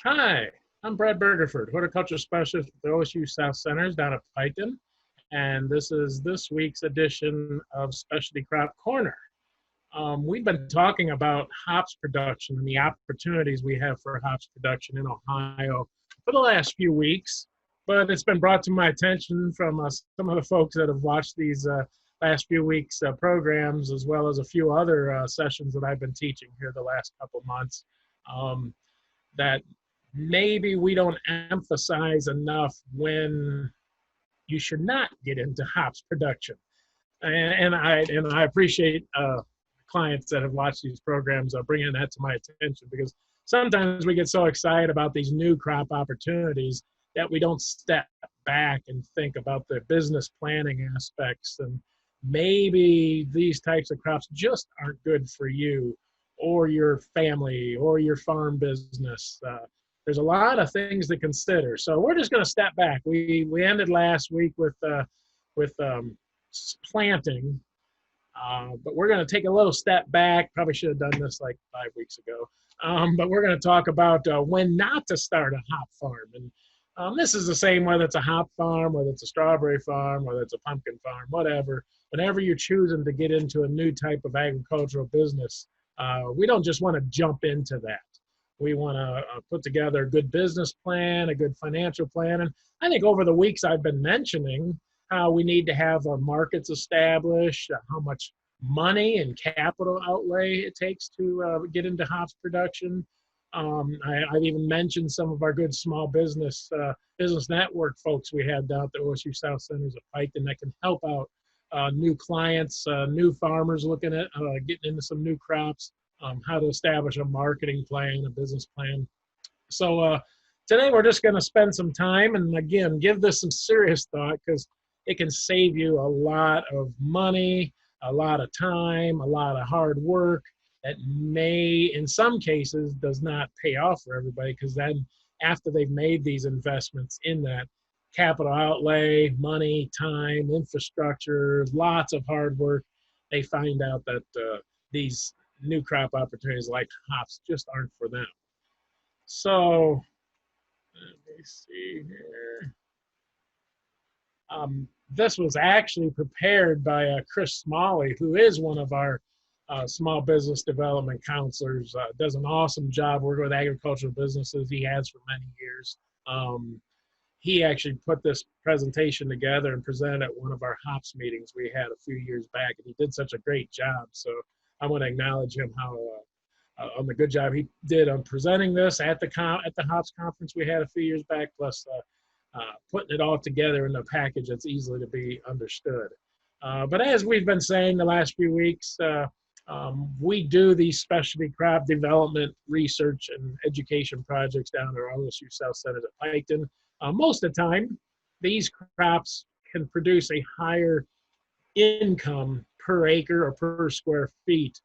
Hi, I'm Brad Bergefurd, horticulture specialist with the OSU South Centers down at Piketon, and this is this week's edition of Specialty Crop Corner. We've been talking about hops production and the opportunities we have for hops production in Ohio for the last few weeks, but it's been brought to my attention from some of the folks that have watched these last few weeks' programs, as well as a few other sessions that I've been teaching here the last couple months, um, that maybe we don't emphasize enough when you should not get into hops production. And I appreciate clients that have watched these programs bringing that to my attention, because sometimes we get so excited about these new crop opportunities that we don't step back and think about the business planning aspects, and maybe these types of crops just aren't good for you or your family or your farm business. There's a lot of things to consider. So we're just going to step back. We ended last week with planting, but we're going to take a little step back. Probably should have done this like 5 weeks ago. But we're going to talk about when not to start a hop farm. And this is the same whether it's a hop farm, whether it's a strawberry farm, whether it's a pumpkin farm, whatever. Whenever you're choosing to get into a new type of agricultural business, we don't just want to jump into that. We want to put together a good business plan, a good financial plan. And I think over the weeks I've been mentioning how we need to have our markets established, how much money and capital outlay it takes to get into hops production. I've even mentioned some of our good small business network folks we had down at the OSU South Centers at Piketon that can help out new clients, new farmers looking at getting into some new crops. How to establish a marketing plan, a business plan. So today we're just going to spend some time and again, give this some serious thought, because it can save you a lot of money, a lot of time, a lot of hard work that may, in some cases, does not pay off for everybody, because then after they've made these investments in that capital outlay, money, time, infrastructure, lots of hard work, they find out that these new crop opportunities like hops just aren't for them. So let me see here. This was actually prepared by Chris Smalley, who is one of our small business development counselors. Does an awesome job working with agricultural businesses. He has for many years. He actually put this presentation together and presented at one of our hops meetings we had a few years back, and he did such a great job. So I want to acknowledge him on the good job he did on presenting this at the hops conference we had a few years back, plus putting it all together in a package that's easily to be understood. But as we've been saying the last few weeks, we do these specialty crop development research and education projects down at our OSU South Centers at Piketon. Most of the time, these crops can produce a higher income per acre or per square feet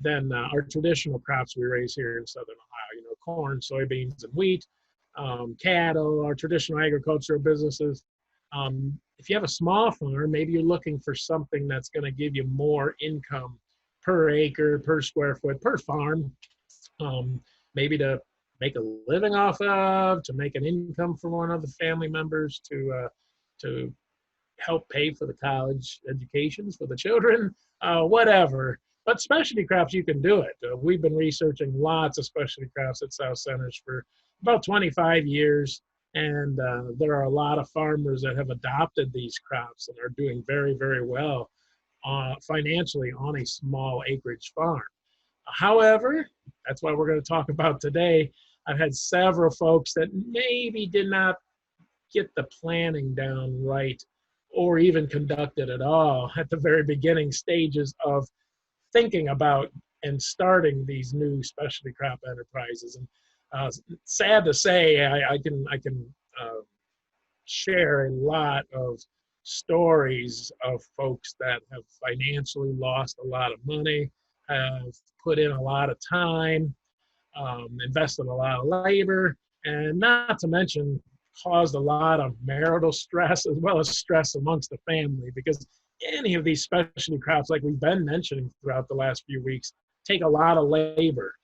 than our traditional crops we raise here in Southern Ohio. You know, corn, soybeans, and wheat, cattle, our traditional agricultural businesses. If you have a small farm, maybe you're looking for something that's going to give you more income per acre, per square foot, per farm, maybe to make a living off of, to make an income for one of the family members, to help pay for the college educations for the children, whatever. But specialty crops, you can do it. We've been researching lots of specialty crops at South Centers for about 25 years, and there are a lot of farmers that have adopted these crops and are doing very, very well financially on a small acreage farm. However, that's what we're going to talk about today. I've had several folks that maybe did not get the planning down right, or even conducted at all at the very beginning stages of thinking about and starting these new specialty crop enterprises. And sad to say, I can share a lot of stories of folks that have financially lost a lot of money, have put in a lot of time, invested a lot of labor, and not to mention caused a lot of marital stress as well as stress amongst the family, because any of these specialty crops, like we've been mentioning throughout the last few weeks, take a lot of labor.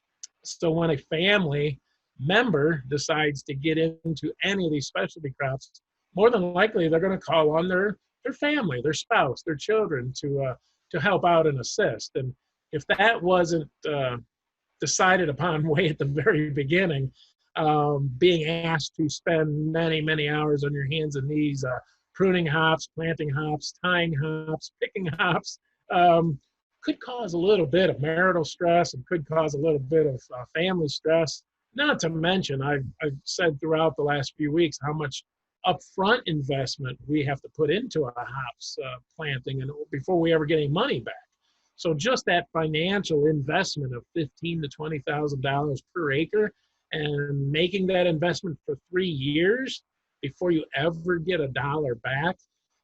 So when a family member decides to get into any of these specialty crops, more than likely they're going to call on their family, their spouse, their children to help out and assist. And if that wasn't decided upon way at the very beginning, being asked to spend many hours on your hands and knees pruning hops, planting hops, tying hops, picking hops, could cause a little bit of marital stress and could cause a little bit of family stress. Not to mention, I've said throughout the last few weeks how much upfront investment we have to put into a hops planting and before we ever get any money back. So just that financial investment of $15,000 to $20,000 per acre, and making that investment for 3 years before you ever get a dollar back,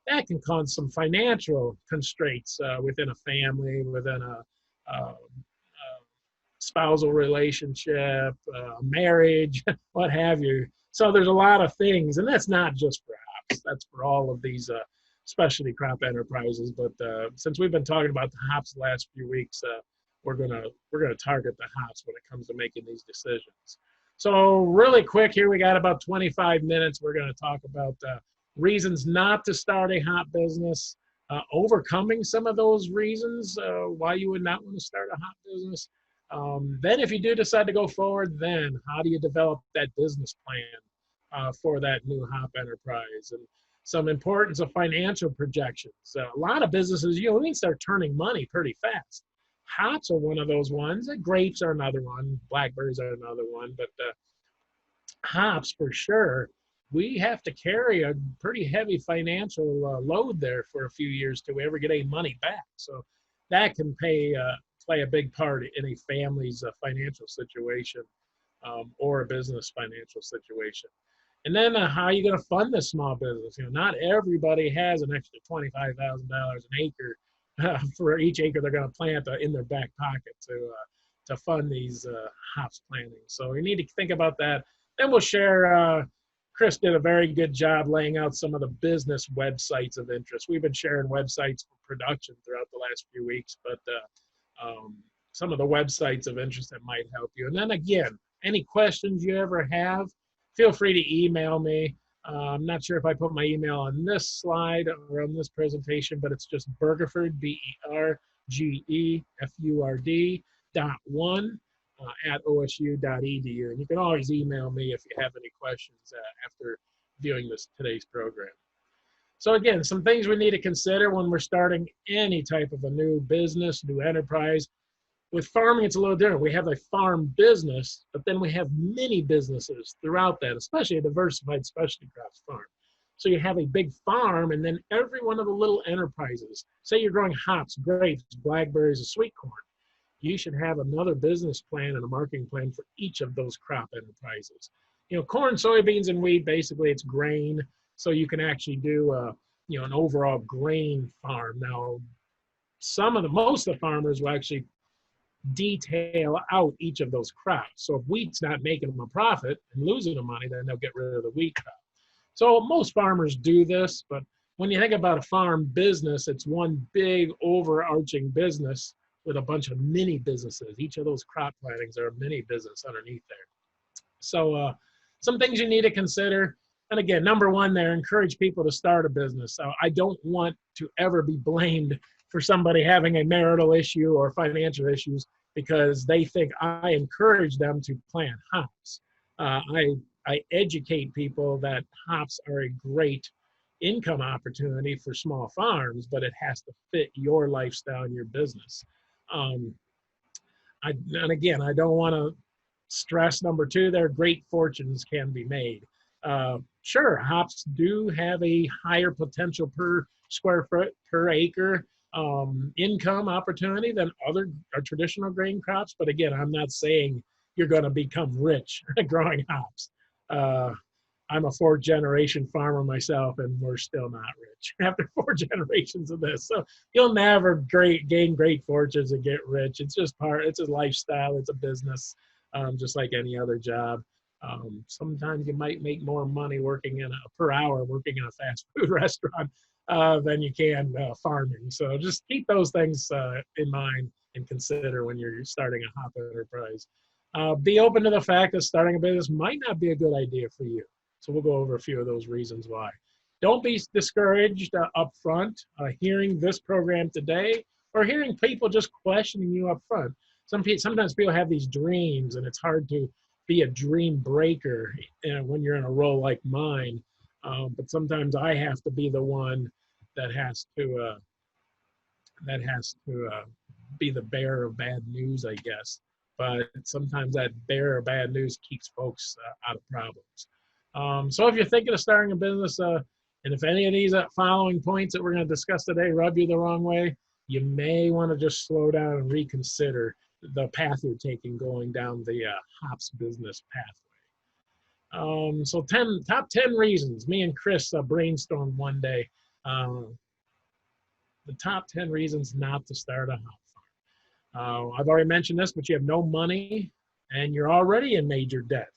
that can cause some financial constraints within a family, within a spousal relationship, marriage, what have you. So there's a lot of things, and that's not just for hops. That's for all of these specialty crop enterprises. But since we've been talking about the hops the last few weeks, we're gonna target the hops when it comes to making these decisions. So really quick here, we got about 25 minutes. We're going to talk about reasons not to start a hop business, overcoming some of those reasons why you would not want to start a hop business. Then if you do decide to go forward, then how do you develop that business plan for that new hop enterprise? And some importance of financial projections. A lot of businesses, we can start turning money pretty fast. Hops are one of those ones. Grapes are another one. Blackberries are another one. But hops, for sure, we have to carry a pretty heavy financial load there for a few years till we ever get any money back. So that can play a big part in a family's financial situation or a business financial situation. And then how are you going to fund this small business? Not everybody has an extra $25,000 an acre for each acre they're going to plant in their back pocket to fund these hops planting. So we need to think about that. Then we'll share, Chris did a very good job laying out some of the business websites of interest. We've been sharing websites for production throughout the last few weeks, but some of the websites of interest that might help you. And then again, any questions you ever have, feel free to email me. I'm not sure if I put my email on this slide or on this presentation, but it's just Bergefurd, BERGEFURD .1 at osu.edu. And you can always email me if you have any questions after viewing today's program. So again, some things we need to consider when we're starting any type of a new business, new enterprise. With farming, it's a little different. We have a farm business, but then we have many businesses throughout that, especially a diversified specialty crops farm. So you have a big farm, and then every one of the little enterprises, say you're growing hops, grapes, blackberries, and sweet corn, you should have another business plan and a marketing plan for each of those crop enterprises. Corn, soybeans, and wheat, basically it's grain. So you can actually do an overall grain farm. Now, most of the farmers will actually detail out each of those crops. So if wheat's not making them a profit and losing them money, then they'll get rid of the wheat crop. So most farmers do this, but when you think about a farm business, it's one big overarching business with a bunch of mini businesses. Each of those crop plantings are a mini business underneath there. So some things you need to consider. And again, number one there, encourage people to start a business. So I don't want to ever be blamed for somebody having a marital issue or financial issues because they think I encourage them to plant hops. I educate people that hops are a great income opportunity for small farms, but it has to fit your lifestyle and your business. And again, I don't want to stress number two there, great fortunes can be made. Sure, hops do have a higher potential per square foot, per acre income opportunity than other traditional grain crops. But again, I'm not saying you're going to become rich growing hops. I'm a fourth generation farmer myself, and we're still not rich after 4 generations of this. So you'll never gain great fortunes and get rich. It's just it's a lifestyle, it's a business, just like any other job. Sometimes you might make more money per hour working in a fast food restaurant than you can farming. So just keep those things in mind and consider when you're starting a hop enterprise. Be open to the fact that starting a business might not be a good idea for you. So we'll go over a few of those reasons why. Don't be discouraged up front hearing this program today or hearing people just questioning you up front. Sometimes people have these dreams, and it's hard to be a dream breaker when you're in a role like mine. But sometimes I have to be the one that has to be the bearer of bad news, I guess. But sometimes that bearer of bad news keeps folks out of problems. So if you're thinking of starting a business, and if any of these following points that we're going to discuss today rub you the wrong way, you may want to just slow down and reconsider the path you're taking going down the hops business pathway. So top 10 reasons. Me and Chris brainstormed one day. The top 10 reasons not to start a hop farm. I've already mentioned this, but you have no money and you're already in major debt.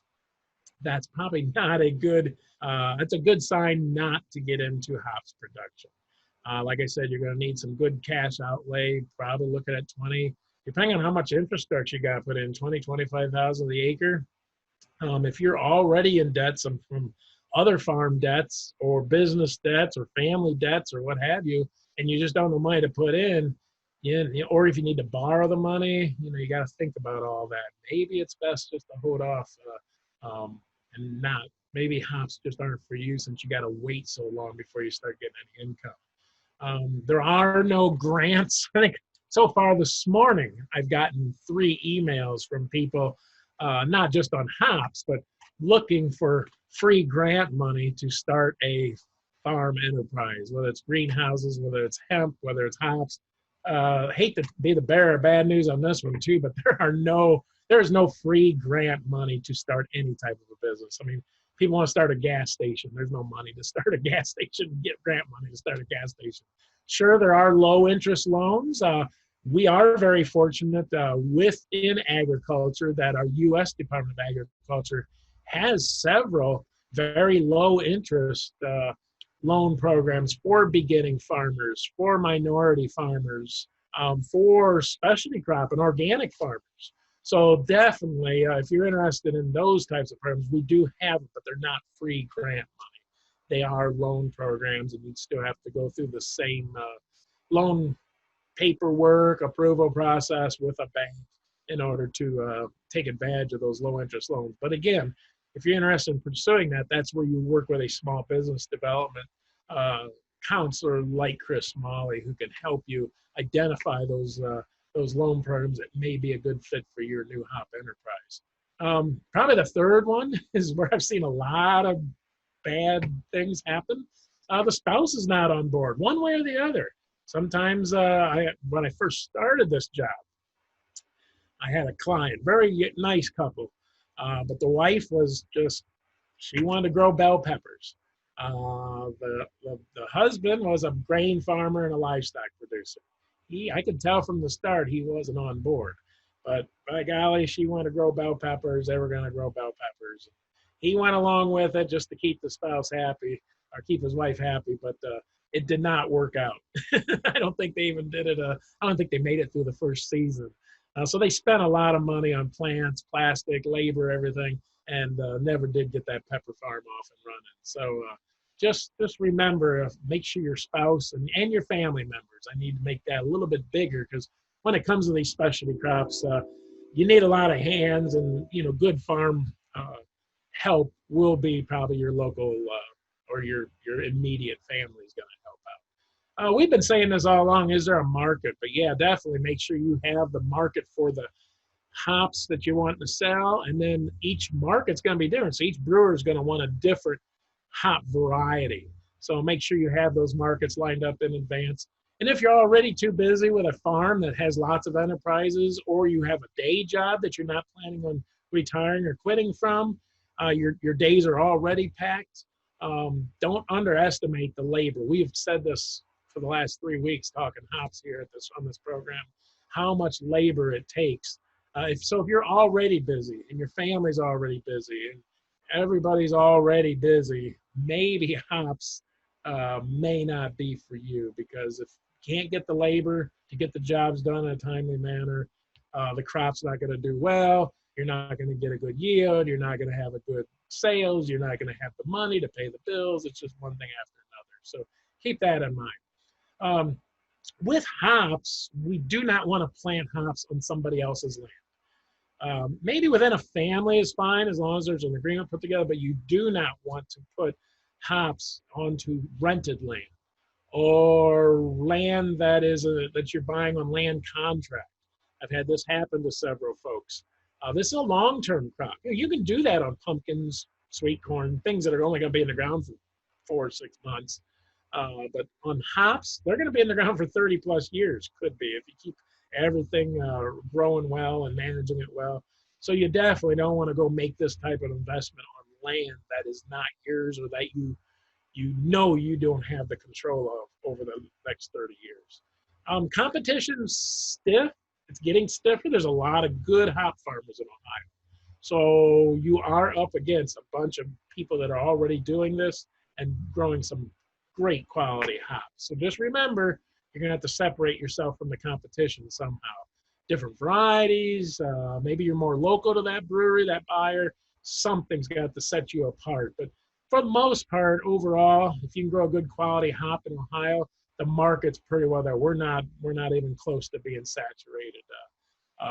That's probably not a good, that's a good sign not to get into hops production. Like I said, you're going to need some good cash outlay, probably looking at 20, depending on how much infrastructure you got to put in, 20, 25,000 the acre. If you're already in debt, some from other farm debts or business debts or family debts or what have you, and you just don't know money to put in, or if you need to borrow the money, you got to think about all that. Maybe it's best just to hold off and not. Maybe hops just aren't for you since you got to wait so long before you start getting any income. There are no grants. I think so far this morning, I've gotten 3 emails from people, not just on hops, but looking for free grant money to start a farm enterprise, whether it's greenhouses, whether it's hemp, whether it's hops. Hate to be the bearer of bad news on this one too, but there's no free grant money to start any type of a business. I mean, people want to start a gas station. There's no money to start a gas station, get grant money to start a gas station. Sure, there are low interest loans. We are very fortunate within agriculture that our U.S. Department of Agriculture has several very low interest loan programs for beginning farmers, for minority farmers, for specialty crop and organic farmers. So definitely, if you're interested in those types of programs, we do have them, but they're not free grant money. They are loan programs, and you'd still have to go through the same loan paperwork approval process with a bank in order to take advantage of those low interest loans. But again, if you're interested in pursuing that, that's where you work with a small business development counselor like Chris Smalley, who can help you identify those loan programs that may be a good fit for your new hop enterprise. Probably the third one is where I've seen a lot of bad things happen. The spouse is not on board, one way or the other. Sometimes when I first started this job, I had a client, very nice couple, but the wife was she wanted to grow bell peppers. The husband was a grain farmer and a livestock producer. I could tell from the start he wasn't on board, but by golly, she wanted to grow bell peppers. They were going to grow bell peppers. He went along with it just to keep the spouse happy or keep his wife happy, but it did not work out. I don't think they even did it. I don't think they made it through the first season. So they spent a lot of money on plants, plastic, labor, everything, and never did get that pepper farm off and running. So just remember, make sure your spouse and your family members, I need to make that a little bit bigger, because when it comes to these specialty crops, you need a lot of hands, and good farm help will be probably your local or your immediate family is going to help out. We've been saying this all along, is there a market? But yeah, definitely make sure you have the market for the hops that you want to sell, and then each market's going to be different. So each brewer is going to want a different hop variety. So make sure you have those markets lined up in advance. And if you're already too busy with a farm that has lots of enterprises, or you have a day job that you're not planning on retiring or quitting from, your days are already packed, don't underestimate the labor. We've said this for the last 3 weeks talking hops here on this program, how much labor it takes. If you're already busy and your family's already busy and everybody's already busy, maybe hops may not be for you, because if you can't get the labor to get the jobs done in a timely manner, the crop's not going to do well. you're not going to get a good yield, you're not going to have a good sales, you're not going to have the money to pay the bills. It's just one thing after another. So keep that in mind. With hops, we do not want to plant hops on somebody else's land. Maybe within a family is fine as long as there's an agreement put together, but you do not want to put hops onto rented land or land that you're buying on land contract. I've had this happen to several folks. This is a long-term crop. You can do that on pumpkins, sweet corn, things that are only going to be in the ground for 4 or 6 months. But on hops, they're going to be in the ground for 30 plus years, could be, if you keep everything growing well and managing it well. So you definitely don't want to go make this type of investment on land that is not yours or that you don't have the control of over the next 30 years. Competition's stiff. It's getting stiffer. There's a lot of good hop farmers in Ohio. So you are up against a bunch of people that are already doing this and growing some great quality hops. So just remember, you're going to have to separate yourself from the competition somehow. Different varieties, maybe you're more local to that brewery, that buyer. Something's got to set you apart. But for the most part, overall, if you can grow a good quality hop in Ohio, the market's pretty well there. We're not even close to being saturated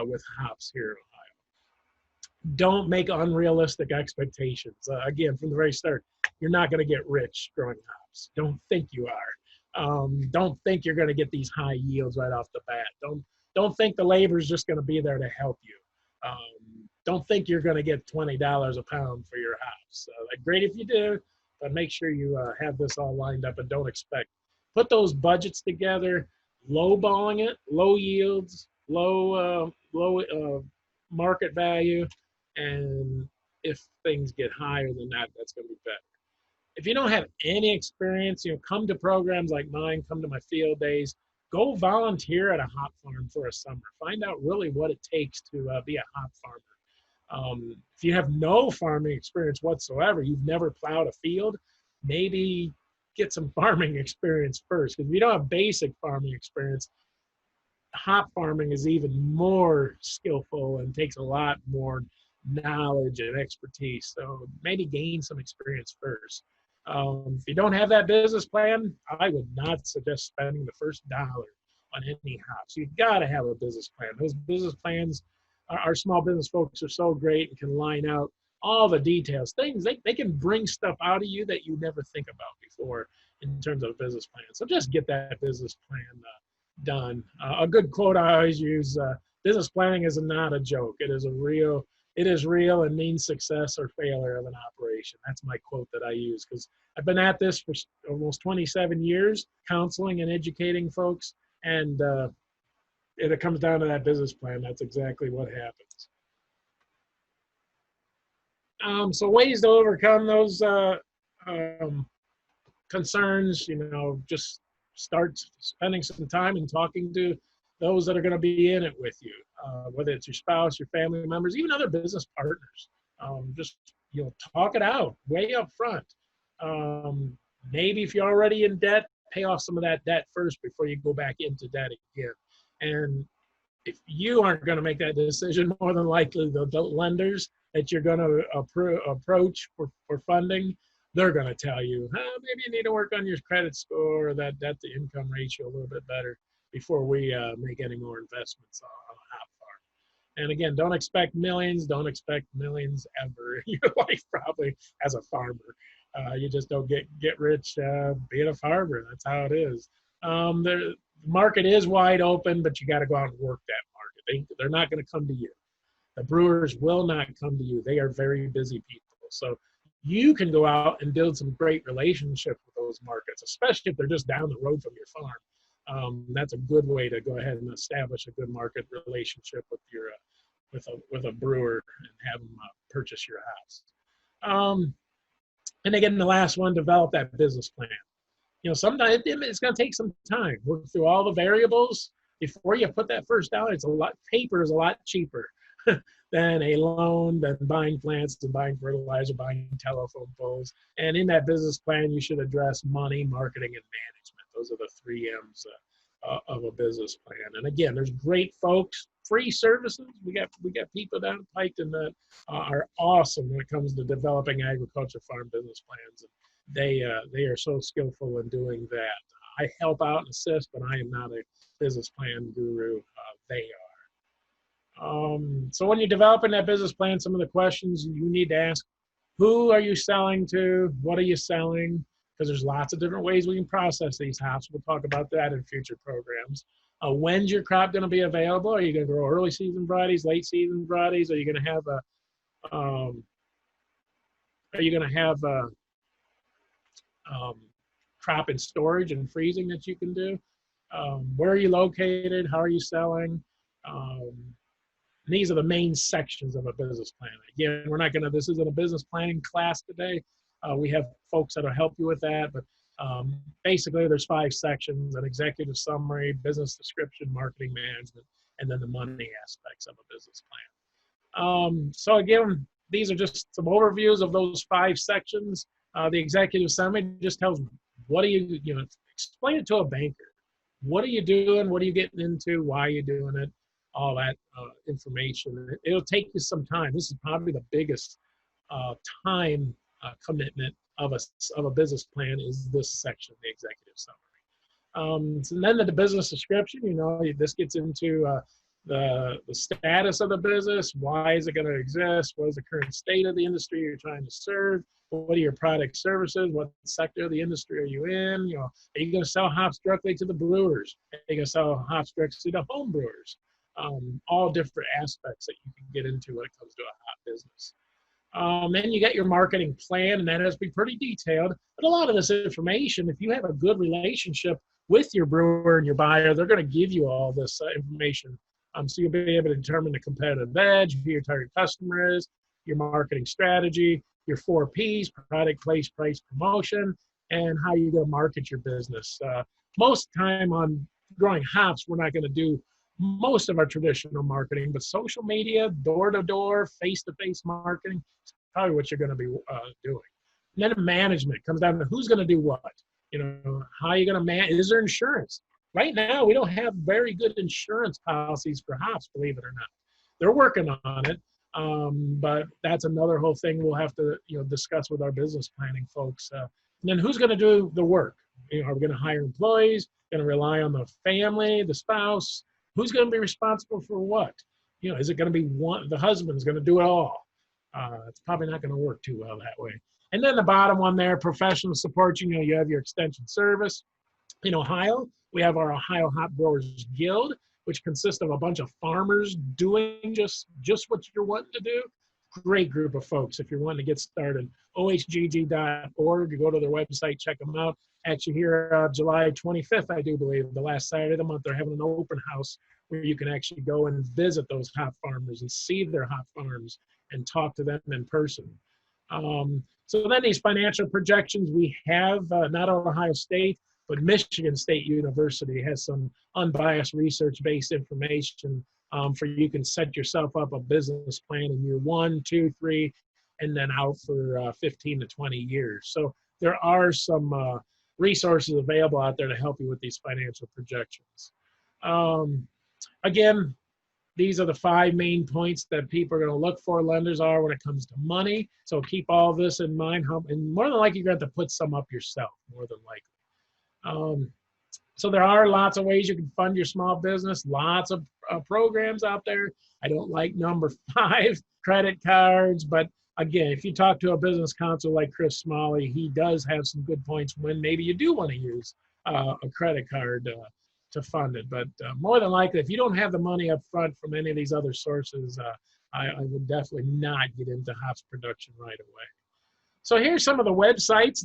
with hops here in Ohio. Don't make unrealistic expectations. Again, from the very start, you're not going to get rich growing hops. Don't think you are. Don't think you're going to get these high yields right off the bat. Don't think the labor is just going to be there to help you. Don't think you're going to get $20 a pound for your hops. Great if you do, but make sure you have this all lined up and don't expect. Put those budgets together, lowballing it, low yields, low market value, and if things get higher than that, that's going to be better. If you don't have any experience, come to programs like mine, come to my field days, go volunteer at a hop farm for a summer. Find out really what it takes to be a hop farmer. If you have no farming experience whatsoever, you've never plowed a field, maybe get some farming experience first. Because if you don't have basic farming experience, hop farming is even more skillful and takes a lot more knowledge and expertise. So maybe gain some experience first. If you don't have that business plan, I would not suggest spending the first dollar on any hops. You've got to have a business plan. Those business plans, our small business folks are so great and can line out all the details, things they can bring stuff out of you that you never think about before in terms of a business plan. So just get that business plan done. A good quote I always use, business planning is not a joke. It is real and means success or failure of an operation. That's my quote that I use because I've been at this for almost 27 years, counseling and educating folks, and it comes down to that business plan. That's exactly what happens. So ways to overcome those concerns, just start spending some time and talking to those that are going to be in it with you, whether it's your spouse, your family members, even other business partners. Just talk it out way up front. Maybe if you're already in debt, pay off some of that debt first before you go back into debt again. And if you aren't going to make that decision, more than likely the lenders that you're going to approach for funding, they're going to tell you, maybe you need to work on your credit score or that debt to income ratio a little bit better before we make any more investments on a hop farm. And again, don't expect millions. Don't expect millions ever in your life, probably, as a farmer. You just don't get rich being a farmer. That's how it is. The market is wide open, but you got to go out and work that market. They're not going to come to you. The brewers will not come to you. They are very busy people. So you can go out and build some great relationships with those markets, especially if they're just down the road from your farm. That's a good way to go ahead and establish a good market relationship with your with a brewer and have them purchase your house. And again, the last one, develop that business plan. Sometimes it's going to take some time. Work through all the variables before you put that first dollar. Paper is a lot cheaper than a loan, than buying plants, than buying fertilizer, buying telephone poles. And in that business plan, you should address money, marketing, and management. Those are the 3 M's of a business plan. And again, there's great folks free services. We got people down at Piketon that are awesome when it comes to developing agriculture farm business plans. They are so skillful in doing that. I help out and assist, but I am not a business plan guru. They are. So when you're developing that business plan, some of the questions you need to ask: who are you selling to? What are you selling? Because there's lots of different ways we can process these hops. We'll talk about that in future programs. When's your crop going to be available? Are you going to grow early season varieties, late season varieties? Are you going to have crop in storage and freezing that you can do? Where are you located? How are you selling? These are the main sections of a business plan. Again, this isn't a business planning class today. We have folks that'll help you with that, but basically there's 5 sections: an executive summary, business description, marketing management, and then the money aspects of a business plan. So again, these are just some overviews of those 5 sections. The executive summary just tells what are you explain it to a banker. What are you doing? What are you getting into? Why are you doing it? All that information. It'll take you some time. This is probably the biggest time commitment of a business plan, is this section, the executive summary. So then the business description, this gets into the status of the business. Why is it going to exist? What is the current state of the industry you're trying to serve? What are your product services? What sector of the industry are you in? Are you going to sell hops directly to the brewers? Are you going to sell hops directly to the home brewers? All different aspects that you can get into when it comes to a hop business. Then you get your marketing plan, and that has to be pretty detailed. But a lot of this information, if you have a good relationship with your brewer and your buyer, they're going to give you all this information. So you'll be able to determine the competitive edge, who your target customer is, your marketing strategy, your 4 Ps: product, place, price, promotion, and how you're going to market your business. Most time on growing hops, we're not going to do most of our traditional marketing, but social media, door-to-door, face-to-face marketing is probably what you're going to be doing. And then management comes down to who's going to do what. How are you going to manage? Is there insurance? Right now, we don't have very good insurance policies for hops, believe it or not. They're working on it, but that's another whole thing we'll have to discuss with our business planning folks. And then who's going to do the work? Are we going to hire employees? Going to rely on the family, the spouse? Who's going to be responsible for what? Is it going to be the husband's going to do it all? It's probably not going to work too well that way. And then the bottom one there, professional support. You have your extension service. In Ohio, we have our Ohio Hop Growers Guild, which consists of a bunch of farmers doing just what you're wanting to do. Great group of folks if you're wanting to get started. ohgg.org. You go to their website, check them out. Actually, here July 25th, I do believe, the last Saturday of the month, they're having an open house where you can actually go and visit those hop farmers and see their hop farms and talk to them in person. So then these financial projections, we have not Ohio State, but Michigan State University has some unbiased research-based information for you can set yourself up a business plan in year 1, 2, 3, and then out for 15 to 20 years. So there are some resources available out there to help you with these financial projections. Again, these are the 5 main points that people are going to look for, lenders are, when it comes to money. So keep all this in mind. And more than likely, you're going to have to put some up yourself, more than likely. So there are lots of ways you can fund your small business, lots of programs out there. I don't like number 5, credit cards, but again, if you talk to a business counsel like Chris Smalley, he does have some good points when maybe you do want to use a credit card to fund it. But more than likely, if you don't have the money up front from any of these other sources, I would definitely not get into hops production right away. So here's some of the websites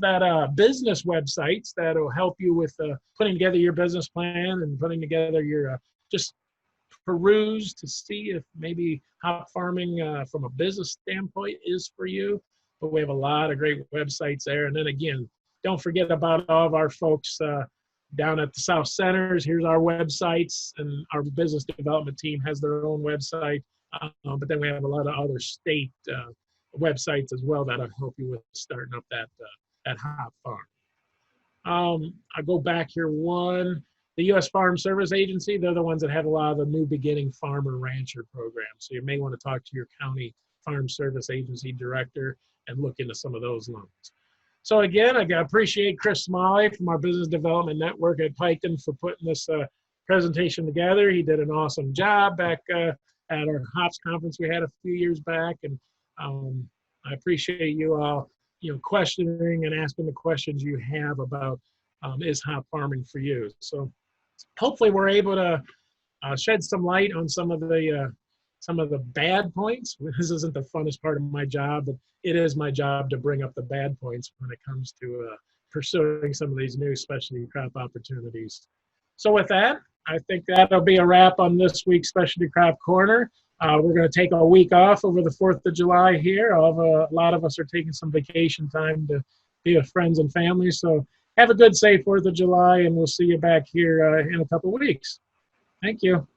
business websites that will help you with putting together your business plan and putting together your, just peruse to see if maybe hop farming from a business standpoint is for you. But we have a lot of great websites there. And then again, don't forget about all of our folks down at the South Centers. Here's our websites, and our business development team has their own website. But then we have a lot of other state websites as well that'll help you with starting up that hop farm. I'll go back here one. the U.S. Farm Service Agency, they're the ones that have a lot of the New Beginning Farmer Rancher programs. So you may want to talk to your county Farm Service Agency director and look into some of those loans. So again, I appreciate Chris Smalley from our Business Development Network at Piketon for putting this presentation together. He did an awesome job back at our HOPS conference we had a few years back, and I appreciate you all, questioning and asking the questions you have about is hop farming for you. So hopefully we're able to shed some light on some of the bad points. This isn't the funnest part of my job, but it is my job to bring up the bad points when it comes to pursuing some of these new specialty crop opportunities. So with that, I think that'll be a wrap on this week's Specialty Crop Corner. We're going to take a week off over the 4th of July here. A lot of us are taking some vacation time to be with friends and family. So have a good, safe 4th of July, and we'll see you back here in a couple of weeks. Thank you.